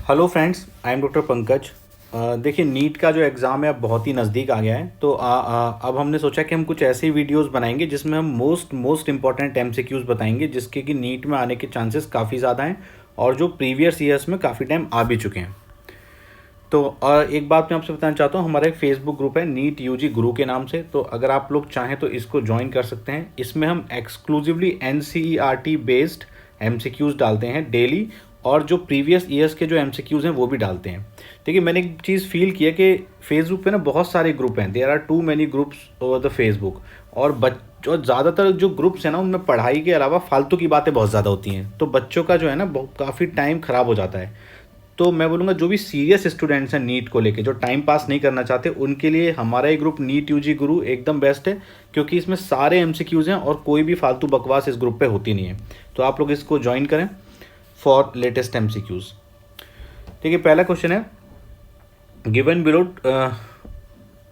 Hello friends, I am doctor Pankaj. देखिए, NEET का जो एग्ज़ाम है अब बहुत ही नज़दीक आ गया है। तो अब हमने सोचा कि हम कुछ ऐसी वीडियोस बनाएंगे जिसमें हम मोस्ट इम्पॉर्टेंट एमसीक्यूज़ बताएंगे, जिसके कि नीट में आने के चांसेस काफ़ी ज़्यादा हैं और जो प्रीवियस ईयर्स में काफ़ी टाइम आ भी चुके हैं। तो एक बात मैं आपसे बताना चाहता हूँ, हमारा एक फेसबुक ग्रुप है नीट यूजी गुरु के नाम से। तो अगर आप लोग चाहें तो इसको ज्वाइन कर सकते हैं। इसमें हम एक्सक्लूसिवली एनसीईआरटी बेस्ड एमसीक्यूज़ डालते हैं डेली, और जो प्रीवियस ईयर्स के जो एमसीक्यूज़ हैं वो भी डालते हैं। देखिए, मैंने एक चीज़ फील किया कि फेसबुक पे ना बहुत सारे ग्रुप हैं, there are too many groups over the Facebook. और ज़्यादातर जो ग्रुप्स हैं ना, उनमें पढ़ाई के अलावा फालतू की बातें बहुत ज़्यादा होती हैं, तो बच्चों का जो है ना बहुत काफ़ी टाइम ख़राब हो जाता है। तो मैं बोलूँगा जो भी सीरियस स्टूडेंट्स हैं नीट को लेके, जो टाइम पास नहीं करना चाहते, उनके लिए हमारा ये ग्रुप नीट यूजी गुरु एकदम बेस्ट है, क्योंकि इसमें सारे एमसीक्यूज़ हैं और कोई भी फालतू बकवास इस ग्रुप पे होती नहीं है। तो आप लोग इसको ज्वाइन करें फॉर लेटेस्ट एमसीक्यूज़। देखिए, पहला क्वेश्चन है, given below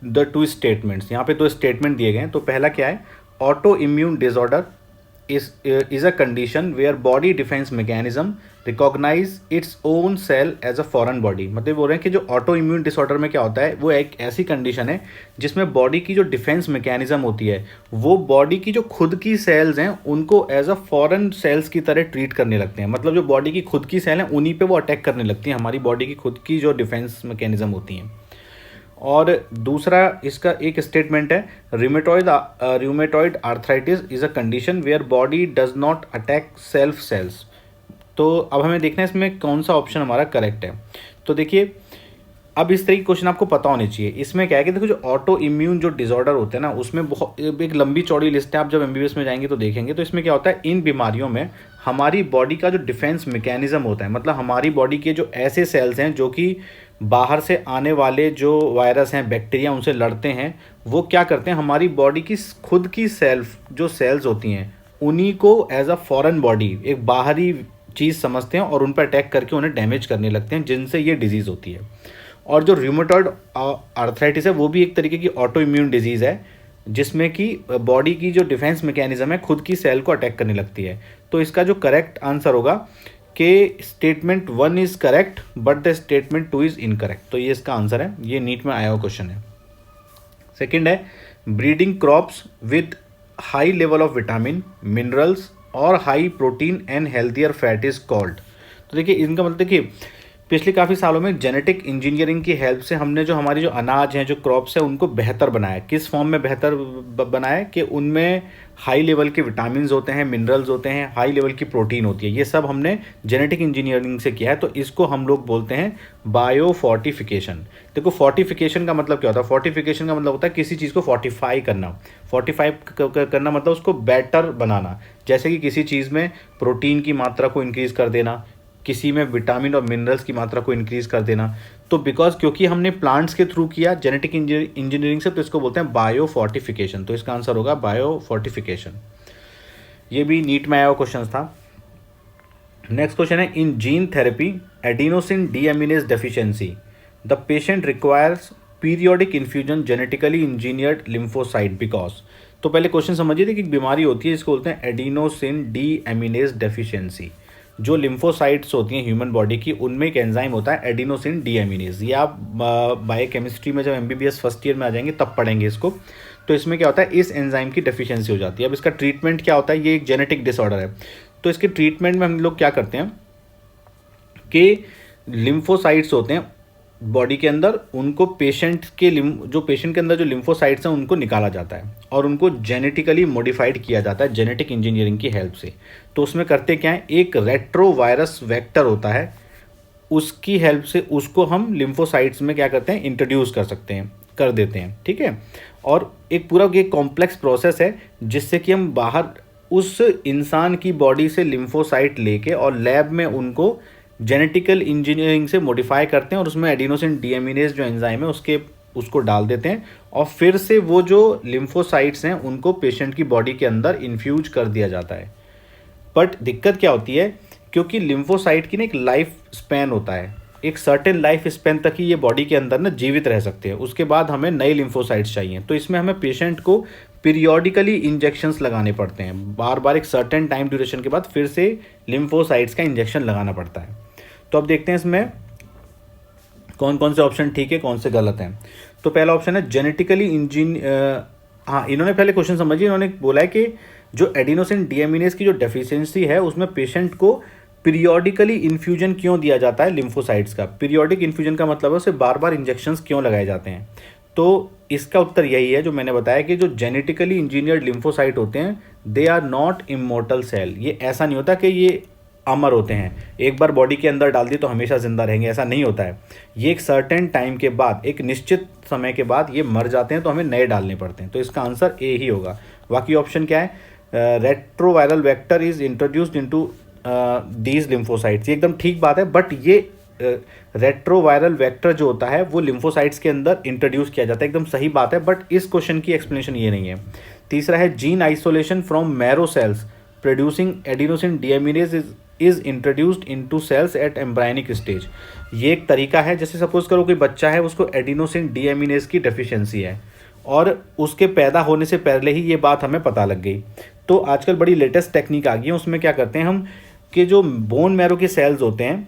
the two statements. यहाँ पे दो स्टेटमेंट दिए गए हैं। तो पहला क्या है, auto immune disorder is a condition where body defense mechanism recognize its own cell as a foreign body। मतलब बोल रहे हैं कि जो ऑटो इम्यून डिसऑर्डर में क्या होता है, वो एक ऐसी कंडीशन है जिसमें बॉडी की जो डिफेंस मैकेनिज्म होती है, वो बॉडी की जो खुद की सेल्स हैं उनको एज अ फॉरेन सेल्स की तरह ट्रीट करने लगते हैं। मतलब जो बॉडी की खुद की सेल हैं उन्हीं पे वो अटैक करने लगती हैं, हमारी बॉडी की खुद की जो डिफेंस मैकेनिज्म होती हैं। और दूसरा इसका एक स्टेटमेंट है, rheumatoid arthritis is a condition where body does not attack self cells. तो अब हमें देखना है इसमें कौन सा ऑप्शन हमारा करेक्ट है। तो देखिए, अब इस तरह की क्वेश्चन आपको पता होने चाहिए। इसमें क्या है कि देखो, जो ऑटो इम्यून जो डिसऑर्डर होते हैं ना, उसमें बहुत एक लंबी चौड़ी लिस्ट है। आप जब एमबीबीएस में जाएंगे तो देखेंगे। तो इसमें क्या होता है, इन बीमारियों में हमारी बॉडी का जो डिफेंस मैकेनिज्म होता है, मतलब हमारी बॉडी के जो ऐसे सेल्स हैं जो कि बाहर से आने वाले जो वायरस हैं, बैक्टीरिया, उनसे लड़ते हैं, वो क्या करते हैं, हमारी बॉडी की खुद की सेल्फ जो सेल्स होती हैं उन्हीं को एज अ फॉरेन बॉडी, एक बाहरी चीज़ समझते हैं और उन पर अटैक करके उन्हें डैमेज करने लगते हैं, जिनसे ये डिजीज़ होती है। और जो रूमेटॉइड आर्थराइटिस है वो भी एक तरीके की ऑटो इम्यून डिजीज़ है, जिसमें कि बॉडी की जो डिफेंस मैकेनिज्म है खुद की सेल को अटैक करने लगती है। तो इसका जो करेक्ट आंसर होगा कि statement 1 is correct but the statement 2 is incorrect. तो ये इसका आंसर है, ये नीट में आया हुआ क्वेश्चन है। सेकेंड है, breeding crops with high level of vitamin, minerals और high protein and healthier fat is called. तो देखिए, इनका मतलब देखिए, पिछले काफ़ी सालों में जेनेटिक इंजीनियरिंग की हेल्प से हमने जो हमारी जो अनाज हैं, जो क्रॉप्स हैं, उनको बेहतर बनाया। किस फॉर्म में बेहतर बनाया कि उनमें हाई लेवल के विटामिन होते हैं, मिनरल्स होते हैं, हाई लेवल की प्रोटीन होती है। ये सब हमने जेनेटिक इंजीनियरिंग से किया है। तो इसको हम लोग बोलते हैं बायो फोर्टिफिकेशन। देखो, फोर्टिफिकेशन का मतलब क्या होता है, फोर्टिफिकेशन का मतलब होता है किसी चीज़ को फोर्टिफाई करना। फोर्टिफाई करना मतलब उसको बेटर बनाना। जैसे कि किसी चीज़ में प्रोटीन की मात्रा को इंक्रीज़ कर देना, किसी में विटामिन और मिनरल्स की मात्रा को इंक्रीज़ कर देना। तो क्योंकि हमने प्लांट्स के थ्रू किया जेनेटिक इंजीनियरिंग से, तो इसको बोलते हैं बायो फोर्टिफिकेशन। तो इसका आंसर होगा बायो फोर्टिफिकेशन। ये भी नीट में आया हुआ क्वेश्चन था। नेक्स्ट क्वेश्चन है, in gene therapy adenosine deaminase deficiency the patient requires periodic infusion genetically engineered lymphocyte because. तो पहले क्वेश्चन समझिए कि एक बीमारी होती है, इसको बोलते हैं एडिनोसिन डीएमिनेज डेफिशिएंसी। जो लिम्फोसाइट्स होती हैं ह्यूमन बॉडी की, उनमें एक एंजाइम होता है एडिनोसिन डीएमिनेज। ये आप बायोकेमिस्ट्री में जब एमबीबीएस फर्स्ट ईयर में आ जाएंगे तब पढ़ेंगे इसको। तो इसमें क्या होता है, इस एंजाइम की डेफिशिएंसी हो जाती है। अब इसका ट्रीटमेंट क्या होता है, ये एक जेनेटिक डिसऑर्डर है। तो इसके ट्रीटमेंट में हम लोग क्या करते हैं कि लिम्फोसाइट्स होते हैं बॉडी के अंदर, उनको पेशेंट के अंदर जो लिम्फोसाइट्स हैं उनको निकाला जाता है और उनको जेनेटिकली मॉडिफाइड किया जाता है जेनेटिक इंजीनियरिंग की हेल्प से। तो उसमें करते क्या है, एक रेट्रोवायरस वेक्टर होता है, उसकी हेल्प से उसको हम लिम्फोसाइट्स में क्या करते हैं, इंट्रोड्यूस कर देते हैं। ठीक है। और एक पूरा ये कॉम्प्लेक्स प्रोसेस है जिससे कि हम बाहर उस इंसान की बॉडी से लिम्फोसाइट लेके और लैब में उनको जेनेटिकल इंजीनियरिंग से मॉडिफाई करते हैं और उसमें एडिनोसिन डीएमिनेज जो एंजाइम है उसको डाल देते हैं और फिर से वो जो लिम्फोसाइट्स हैं उनको पेशेंट की बॉडी के अंदर इन्फ्यूज कर दिया जाता है। बट दिक्कत क्या होती है, क्योंकि लिम्फोसाइट की ना एक लाइफ स्पैन होता है, एक सर्टेन लाइफ स्पैन तक ही ये बॉडी के अंदर ना जीवित रह सकते हैं, उसके बाद हमें नए लिम्फोसाइट्स चाहिए। तो इसमें हमें पेशेंट को पीरियोडिकली इंजेक्शंस लगाने पड़ते हैं, बार बार एक सर्टेन टाइम ड्यूरेशन के बाद फिर से लिम्फोसाइट्स का इंजेक्शन लगाना पड़ता है। तो अब देखते हैं इसमें कौन कौन से ऑप्शन ठीक है, कौन से गलत हैं। तो पहला ऑप्शन है जेनेटिकली हाँ, इन्होंने पहले क्वेश्चन समझिए, इन्होंने बोला है कि जो एडिनोसिन डीएमिनेज की जो डेफिशिएंसी है उसमें पेशेंट को पीरियोडिकली इन्फ्यूजन क्यों दिया जाता है लिम्फोसाइट्स का। पीरियोडिक इन्फ्यूजन का मतलब है उसे बार बार इंजेक्शंस क्यों लगाए जाते हैं। तो इसका उत्तर यही है जो मैंने बताया कि जो जेनेटिकली इंजीनियर्ड लिम्फोसाइट होते हैं they are not immortal cell. ये ऐसा नहीं होता कि ये अमर होते हैं, एक बार बॉडी के अंदर डाल दिए तो हमेशा ज़िंदा रहेंगे, ऐसा नहीं होता है। ये एक सर्टेन टाइम के बाद, एक निश्चित समय के बाद ये मर जाते हैं, तो हमें नए डालने पड़ते हैं। तो इसका आंसर ए ही होगा। बाकी ऑप्शन क्या है, retroviral vector is introduced into these lymphocytes, ये एकदम ठीक बात है, बट ये रेट्रोवायरल वेक्टर जो होता है वो लिम्फोसाइट्स के अंदर इंट्रोड्यूस किया जाता है, एकदम सही बात है, बट इस क्वेश्चन की एक्सप्लेनेशन ये नहीं है। तीसरा है gene isolation from marrow cells producing adenosine deaminase is introduced into cells at embryonic stage. ये एक तरीका है, जैसे सपोज करो कोई बच्चा है, उसको एडिनोसिन डीएमिनेज की डेफिशिएंसी है और उसके पैदा होने से पहले ही ये बात हमें पता लग गई। तो आजकल बड़ी लेटेस्ट टेक्निक आ गई है, उसमें क्या करते हैं हम कि जो बोन मैरो के सेल्स होते हैं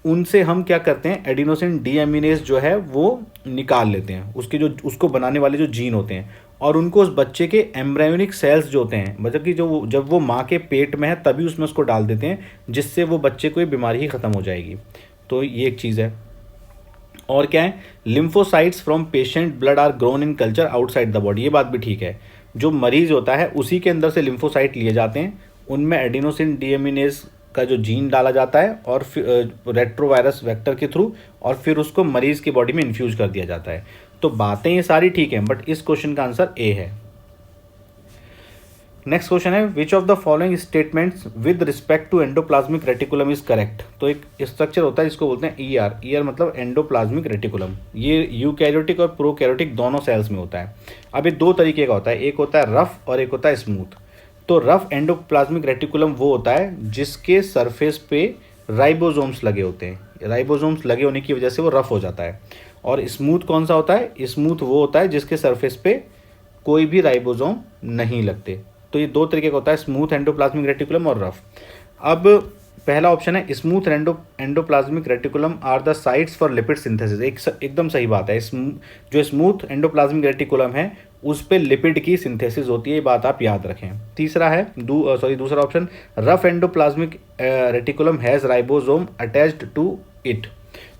उनसे हम क्या करते हैं, एडिनोसिन डीएमिनेज जो है वो निकाल लेते हैं, उसके जो उसको बनाने वाले जो जीन होते हैं, और उनको उस बच्चे के एम्ब्रायोनिक सेल्स जो होते हैं, मतलब कि जो जब वो माँ के पेट में है तभी उसमें उसको डाल देते हैं, जिससे वो बच्चे को ये बीमारी ही ख़त्म हो जाएगी। तो ये एक चीज़ है। और क्या है, lymphocytes from patient blood are grown in culture outside the body, ये बात भी ठीक है। जो मरीज होता है उसी के अंदर से लिम्फोसाइट लिए जाते हैं, उनमें एडिनोसिन डीएमिनेज का जो जीन डाला जाता है और फिर रेट्रोवायरस वेक्टर के थ्रू, और फिर उसको मरीज की बॉडी में इन्फ्यूज कर दिया जाता है। तो बातें ये सारी ठीक हैं, बट इस क्वेश्चन का आंसर ए है। नेक्स्ट क्वेश्चन है which of the following statements with respect to endoplasmic reticulum is correct. तो एक स्ट्रक्चर होता है जिसको बोलते हैं ईआर। ईआर मतलब एंडोप्लाज्मिक रेटिकुलम, ये यूकैरियोटिक और प्रोकैरियोटिक दोनों सेल्स में होता है। अब ये दो तरीके का होता है, एक होता है रफ और एक होता है स्मूथ। तो रफ एंडोप्लाज्मिक रेटिकुलम वो होता है जिसके सरफेस पे राइबोसोम्स लगे होते हैं, राइबोसोम्स लगे होने की वजह से वो रफ हो जाता है। और स्मूथ कौन सा होता है, स्मूथ वो होता है जिसके सरफेस पे कोई भी राइबोसोम नहीं लगते। तो ये दो तरीके का होता है, स्मूथ एंडोप्लाज्मिक रेटिकुलम और रफ। अब पहला ऑप्शन है smooth endoplasmic reticulum are the sites for lipid synthesis, एकदम सही बात है। जो स्मूथ एंडोप्लाज्मिक रेटिकुलम है उस पे लिपिड की सिंथेसिस होती है, ये बात आप याद रखें। तीसरा है दूसरा option, rough endoplasmic reticulum has ribosome attached to it.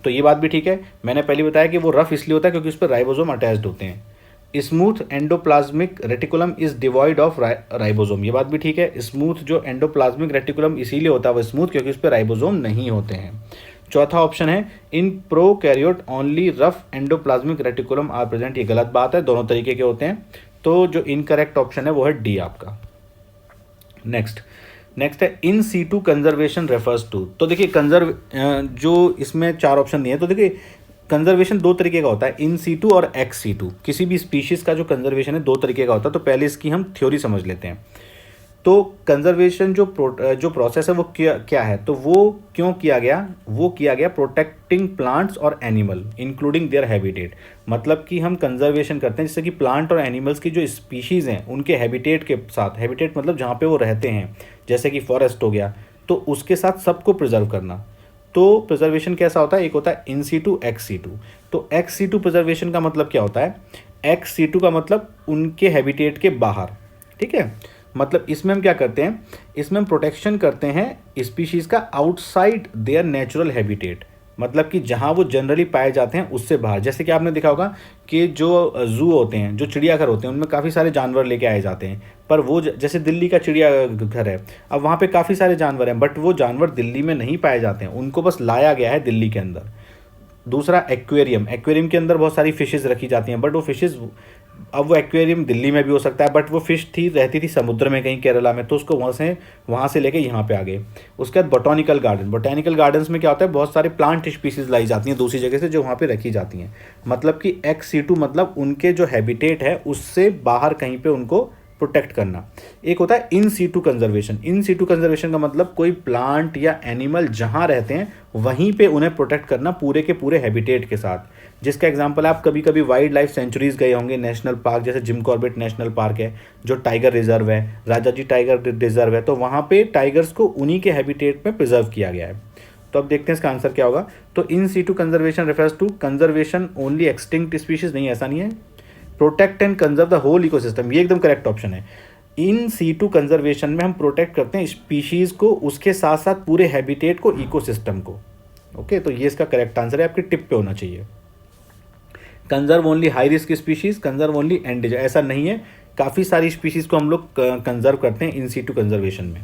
तो ये बात भी ठीक है, मैंने पहले बताया कि वो रफ इसलिए होता है क्योंकि उस पर राइबोसोम अटैच्ड होते हैं। Smooth endoplasmic reticulum is devoid of ribosome, ये बात भी ठीक है, स्मूथ जो एंडोप्लाज्मिक रेटिकुलम इसीलिए होता है वो स्मूथ क्योंकि उस पर राइबोसोम नहीं होते हैं। चौथा ऑप्शन है in prokaryote only rough endoplasmic reticulum are present, ये गलत बात है, दोनों तरीके के होते हैं। तो जो इनकरेक्ट ऑप्शन है वो है डी आपका। नेक्स्ट है in situ conservation refers to. तो देखिए जो इसमें चार ऑप्शन दिए हैं, तो देखिए कंजर्वेशन दो तरीके का होता है, इन सीटू और एक्स सीटू। किसी भी स्पीशीज का जो कंजर्वेशन है दो तरीके का होता है। तो पहले इसकी हम थ्योरी समझ लेते हैं। तो कंजर्वेशन जो प्रोसेस है वो क्या है, तो वो क्यों किया गया, वो किया गया प्रोटेक्टिंग प्लांट्स और एनिमल इंक्लूडिंग देयर हैबिटेट। मतलब कि हम कंजर्वेशन करते हैं जिससे कि प्लांट और एनिमल्स की जो स्पीशीज़ हैं उनके हैबिटेट के साथ, हैबिटेट मतलब जहाँ पे वो रहते हैं, जैसे कि फॉरेस्ट हो गया, तो उसके साथ सबको प्रिजर्व करना। तो प्रिजर्वेशन कैसा होता है, एक होता है इन सीटू एक्स सीटू। तो एक्स सीटू प्रिजर्वेशन का मतलब क्या होता है, एक्स सीटू का मतलब उनके हैबिटेट के बाहर, ठीक है। मतलब इसमें हम क्या करते हैं, इसमें हम प्रोटेक्शन करते हैं स्पीशीज़ का आउटसाइड देयर नेचुरल हैबिटेट, मतलब कि जहाँ वो जनरली पाए जाते हैं उससे बाहर। जैसे कि आपने देखा होगा कि जो जू होते हैं, जो चिड़ियाघर होते हैं, उनमें काफ़ी सारे जानवर लेके आए जाते हैं, पर वो जैसे दिल्ली का चिड़ियाघर है, अब वहाँ पे काफ़ी सारे जानवर हैं, बट वो जानवर दिल्ली में नहीं पाए जाते हैं, उनको बस लाया गया है दिल्ली के अंदर। दूसरा एक्वेरियम के अंदर बहुत सारी फिशेज़ रखी जाती हैं, बट वो फिशेज़, अब वो एक्वेरियम दिल्ली में भी हो सकता है, बट वो फिश रहती थी समुद्र में कहीं केरला में, तो उसको वहाँ से लेके यहाँ पे आ गए। उसके बाद बोटैनिकल गार्डन्स में क्या होता है, बहुत सारे प्लांट स्पीसीज लाई जाती हैं दूसरी जगह से जो वहाँ पे रखी जाती हैं। मतलब कि एक्स सीटू मतलब उनके जो हैबिटेट है उससे बाहर कहीं पे उनको प्रोटेक्ट करना। एक होता है इन सीटू कंजर्वेशन का मतलब कोई प्लांट या एनिमल जहाँ रहते हैं वहीं पे उन्हें प्रोटेक्ट करना पूरे के पूरे हैबिटेट के साथ। जिसका एग्जांपल आप कभी कभी वाइल्ड लाइफ सेंचुरीज गए होंगे, नेशनल पार्क, जैसे जिम कॉर्बेट नेशनल पार्क है, जो टाइगर रिजर्व है, राजाजी टाइगर रिजर्व है, तो वहाँ पे टाइगर्स को उन्हीं के हैबिटेट में प्रिजर्व किया गया है। तो अब देखते हैं इसका आंसर क्या होगा। तो in situ conservation refers to conservation only extinct species, नहीं ऐसा नहीं है, protect and conserve the whole ecosystem, ये एकदम करेक्ट ऑप्शन है। इन सीटू कंजर्वेशन में हम प्रोटेक्ट करते हैं स्पीशीज को, उसके साथ साथ पूरे हैबिटेट को, इकोसिस्टम को। ओके, तो ये इसका करेक्ट आंसर है, आपके टिप पे होना चाहिए। Conserve only high risk species, conserve only endanger, ऐसा नहीं है, काफ़ी सारी स्पीशीज को हम लोग कंजर्व करते हैं इन सीटू कंजर्वेशन में।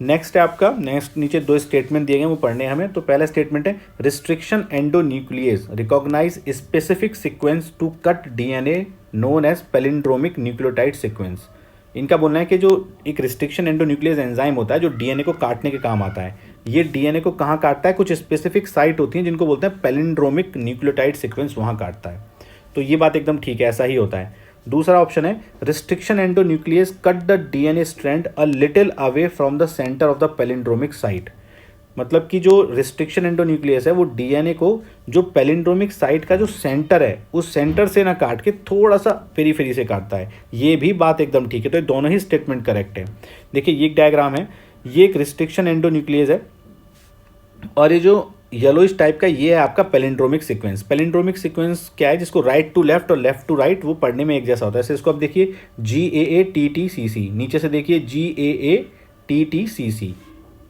नेक्स्ट है आपका, नेक्स्ट नीचे दो स्टेटमेंट दिए गए वो पढ़ने हैं हमें। तो पहला स्टेटमेंट है restriction endonuclease recognize specific sequence to cut DNA known as palindromic nucleotide sequence. इनका बोलना है कि जो एक रिस्ट्रिक्शन एंडोन्यूक्लियस एंजाइम होता है जो डीएनए को काटने के काम आता है, ये डीएनए को कहाँ काटता है, कुछ स्पेसिफिक साइट होती हैं जिनको बोलते हैं पैलिंड्रोमिक न्यूक्लियोटाइड सीक्वेंस, वहाँ काटता है। तो ये बात एकदम ठीक है, ऐसा ही होता है। दूसरा ऑप्शन है restriction endonuclease cut the DNA strand a little away from the centre of the palindromic site. मतलब कि जो रिस्ट्रिक्शन एंडोन्यूक्लियस है वो डीएनए को जो पैलिंड्रोमिक साइट का जो सेंटर है उस सेंटर से ना काट के थोड़ा सा पेरीफेरी से काटता है। ये भी बात एकदम ठीक है, तो ये दोनों ही स्टेटमेंट करेक्ट है। देखिए ये एक डायग्राम है, ये एक रिस्ट्रिक्शन एंडोन्यूक्लियस है और ये जो येलोइश टाइप का ये है आपका पैलिंड्रोमिक सीक्वेंस। पैलिंड्रोमिक सीक्वेंस क्या है, जिसको राइट टू लेफ्ट और लेफ्ट टू राइट वो पढ़ने में एक जैसा होता है। ऐसे इसको आप देखिए GAATTCC, नीचे से देखिए GAATTCC।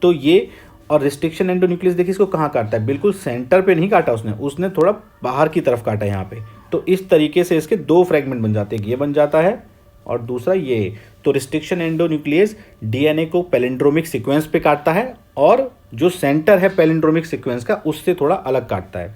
तो ये और रिस्ट्रिक्शन एंडोन्यूक्लियस देखिए इसको कहाँ काटता है, बिल्कुल सेंटर पे नहीं काटा उसने थोड़ा बाहर की तरफ काटा है यहाँ पे। तो इस तरीके से इसके दो फ्रेगमेंट बन जाते हैं, ये बन जाता है और दूसरा ये। तो रिस्ट्रिक्शन एंडोन्यूक्लियस डीएनए को पैलिंड्रोमिक सीक्वेंस पे काटता है और जो सेंटर है पैलिंड्रोमिक सीक्वेंस का उससे थोड़ा अलग काटता है।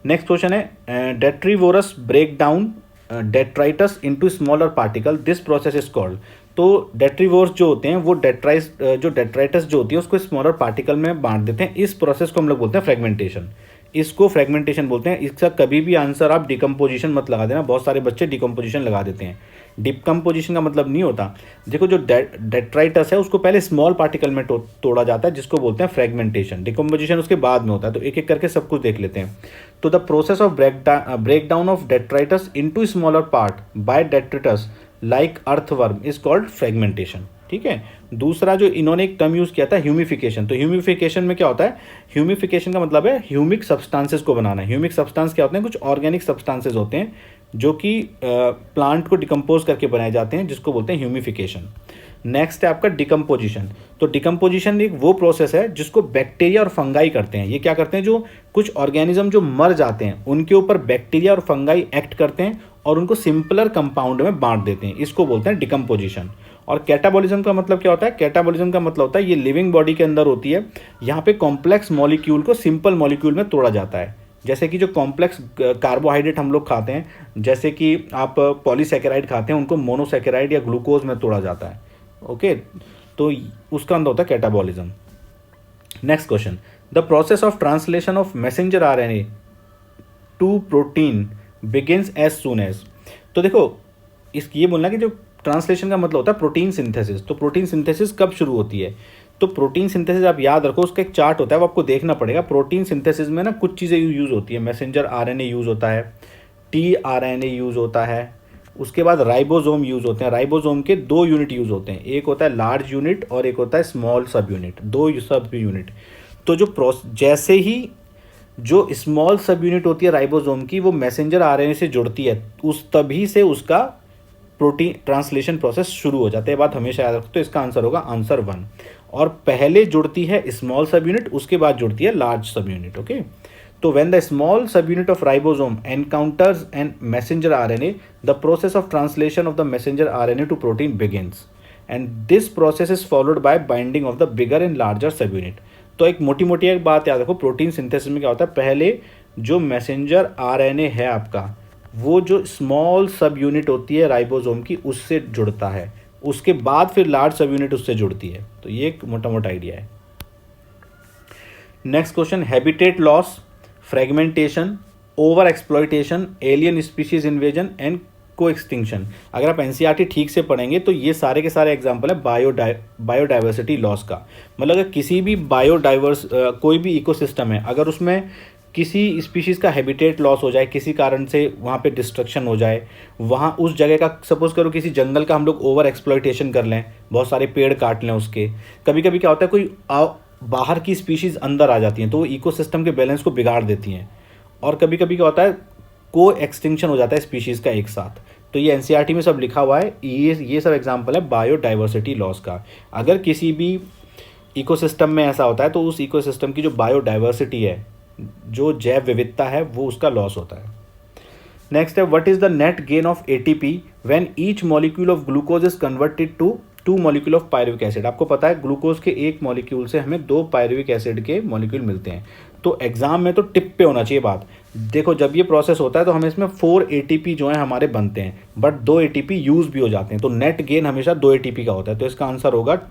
नेक्स्ट क्वेश्चन है detritivores break down detritus into smaller particle, this process is called. तो डेट्रीवोर्स जो होते हैं वो डेट्राइटस जो होती है उसको स्मॉलर पार्टिकल में बांट देते हैं। इस प्रोसेस को हम लोग बोलते हैं फ्रेगमेंटेशन, इसको फ्रेगमेंटेशन बोलते हैं। इसका कभी भी आंसर आप डिकम्पोजिशन मत लगा देना, बहुत सारे बच्चे डिकम्पोजिशन लगा देते हैं। डिकम्पोजिशन का मतलब नहीं होता, देखो जो डेट्राइटस है उसको पहले स्मॉल पार्टिकल में तोड़ा जाता है जिसको बोलते हैं फ्रेगमेंटेशन। डिकम्पोजिशन उसके बाद में होता है। तो एक एक करके सब कुछ देख लेते हैं। तो the process of break down of detritus into smaller part by detritus like earthworm is called fragmentation. ठीक है। दूसरा जो इन्होंने एक टर्म यूज किया था ह्यूमिफिकेशन। तो ह्यूमिफिकेशन में क्या होता है, ह्यूमिफिकेशन का मतलब है ह्यूमिक सब्सटेंसेस को बनाना है। ह्यूमिक सब्सटेंस क्या होते हैं, कुछ ऑर्गेनिक सब्सटेंसेस होते हैं जो कि प्लांट को डिकम्पोज करके बनाए जाते हैं, जिसको बोलते हैं ह्यूमिफिकेशन। नेक्स्ट है आपका डिकम्पोजिशन। तो डिकम्पोजिशन एक वो प्रोसेस है जिसको बैक्टीरिया और फंगाई करते हैं। ये क्या करते हैं, जो कुछ ऑर्गेनिज्म जो मर जाते हैं उनके ऊपर बैक्टीरिया और फंगाई एक्ट करते हैं और उनको सिंपलर कंपाउंड में बांट देते हैं, इसको बोलते हैं डिकम्पोजिशन। और कैटाबॉलिज्म का मतलब क्या होता है, कैटाबॉलिज्म का मतलब होता है ये लिविंग बॉडी के अंदर होती है, यहाँ पे कॉम्प्लेक्स मॉलिक्यूल को सिंपल मॉलिक्यूल में तोड़ा जाता है। जैसे कि जो कॉम्प्लेक्स कार्बोहाइड्रेट हम लोग खाते हैं, जैसे कि आप पॉलीसैकेराइड खाते हैं, उनको मोनोसैकेराइड या ग्लूकोज में तोड़ा जाता है। ओके, तो उसका अंदर होता है catabolism. Next question, the process of translation of messenger RNA to protein begins as soon as. तो देखो ये बोलना कि जो ट्रांसलेशन का मतलब होता है प्रोटीन सिंथेसिस। तो प्रोटीन सिंथेसिस कब शुरू होती है, तो प्रोटीन सिंथेसिस आप याद रखो, उसका एक चार्ट होता है, वो आपको देखना पड़ेगा। प्रोटीन सिंथेसिस में ना कुछ चीज़ें यूज़ होती है, मैसेंजर आरएनए यूज़ होता है, टी-आरएनए यूज़ होता है, उसके बाद राइबोसोम यूज़ होते हैं। राइबोसोम के दो यूनिट यूज़ होते हैं, एक होता है लार्ज यूनिट और एक होता है स्मॉल सब यूनिट, दो सब यूनिट। तो जो जैसे ही जो स्मॉल सब यूनिट होती है राइबोसोम की, वो मैसेंजर आरएनए से जुड़ती है, उस तभी से उसका प्रोटीन ट्रांसलेशन प्रोसेस शुरू हो जाता है। बात हमेशा याद रखो। तो इसका आंसर होगा आंसर 1। और पहले जुड़ती है स्मॉल सब यूनिट, उसके बाद जुड़ती है लार्ज सब यूनिट। ओके, तो when the small sub unit of ribosome encounters an messenger RNA, the process of translation of the messenger RNA to protein begins and this process is followed by binding of the bigger and larger sub unit. तो एक मोटी मोटी एक बात याद रखो, protein synthesis में क्या होता है, पहले जो मैसेंजर आरएनए है आपका, वो जो स्मॉल सब यूनिट होती है राइबोसोम की उससे जुड़ता है, उसके बाद फिर लार्ज सब यूनिट उससे जुड़ती है। तो ये एक मोटा मोटा आइडिया है। Next question, habitat loss, fragmentation, over exploitation, alien species invasion and को एक्सटिंक्शन। अगर आप एनसीईआरटी ठीक से पढ़ेंगे तो ये सारे के सारे एग्जाम्पल है बायोडाइवर्सिटी लॉस का। मतलब अगर किसी भी कोई भी इकोसिस्टम है, अगर उसमें किसी स्पीशीज़ का हैबिटेट लॉस हो जाए, किसी कारण से वहाँ पे डिस्ट्रक्शन हो जाए, वहाँ उस जगह का, सपोज करो किसी जंगल का हम लोग ओवर एक्सप्लॉयटेशन कर लें, बहुत सारे पेड़ काट लें उसके। कभी कभी क्या होता है, कोई बाहर की स्पीशीज़ अंदर आ जाती हैं, तो वो इकोसिस्टम के बैलेंस को बिगाड़ देती हैं। और कभी कभी क्या होता है, को एक्सटिंक्शन हो जाता है स्पीशीज़ का एक साथ। तो ये एनसीईआरटी में सब लिखा हुआ है, ये सब एग्जांपल है बायोडाइवर्सिटी लॉस का। अगर किसी भी इकोसिस्टम में ऐसा होता है तो उस इकोसिस्टम की जो बायोडाइवर्सिटी है, जो जैव विविधता है, वो उसका लॉस होता है। नेक्स्ट है, what is the net gain of ATP when each molecule of glucose is converted to 2 molecule of pyruvic acid. आपको पता है ग्लूकोज के एक मॉलिक्यूल से हमें 2 पायरुविक एसिड के मॉलिक्यूल मिलते हैं। तो एग्जाम में तो टिप पे होना चाहिए बात। देखो जब ये प्रोसेस होता है तो हमें इसमें 4 एटीपी जो है हमारे बनते हैं, बट 2 एटीपी यूज भी हो जाते हैं। तो नेट गेन हमेशा 2 एटीपी का होता है। तो इसका आंसर होगा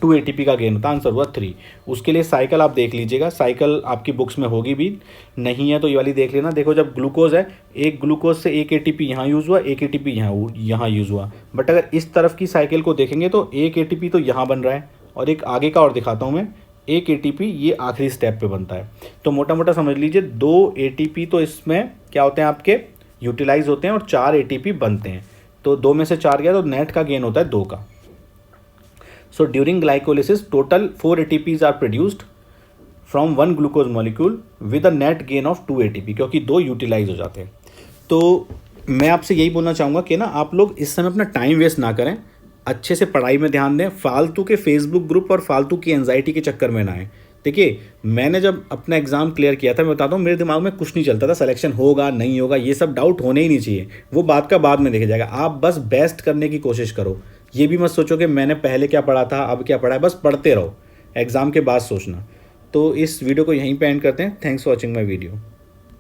2 एटीपी का गेन होता है, आंसर हुआ 3। उसके लिए साइकिल आप देख लीजिएगा, साइकिल आपकी बुक्स में होगी भी, नहीं है तो ये वाली देख लेना। देखो जब ग्लूकोज है, एक ग्लूकोज से एक एटीपी यहाँ यूज़ हुआ, एक एटीपी यहाँ यूज़ हुआ। बट अगर इस तरफ की साइकिल को देखेंगे तो एक एटीपी तो यहाँ बन रहा है, और एक आगे का और दिखाता हूँ मैं, एक एटीपी ये आखिरी स्टेप पे बनता है। तो मोटा मोटा समझ लीजिए 2 एटीपी तो इसमें क्या होते हैं आपके, यूटिलाइज होते हैं, और 4 एटीपी बनते हैं। तो 2 में से 4 गया तो नेट का गेन होता है 2 का। So during glycolysis, total 4 ATPs are produced from 1 glucose molecule with a net gain of 2 ATP, क्योंकि 2 यूटिलाइज हो जाते हैं। तो मैं आपसे यही बोलना चाहूँगा कि ना आप लोग इस समय अपना टाइम वेस्ट ना करें, अच्छे से पढ़ाई में ध्यान दें, फालतू के फेसबुक ग्रुप और फालतू की एंजाइटी के चक्कर में ना आए। देखिए मैंने जब अपना एग्ज़ाम क्लियर किया था, मैं बताता हूँ मेरे दिमाग में कुछ नहीं चलता था, सिलेक्शन होगा नहीं होगा ये सब डाउट होने ही नहीं चाहिए, वो बात का बाद में देखा जाएगा। आप बस बेस्ट करने की कोशिश करो, ये भी मत सोचो कि मैंने पहले क्या पढ़ा था अब क्या पढ़ा है, बस पढ़ते रहो, एग्ज़ाम के बाद सोचना। तो इस वीडियो को यहीं पे एंड करते हैं। Thanks for watching my video.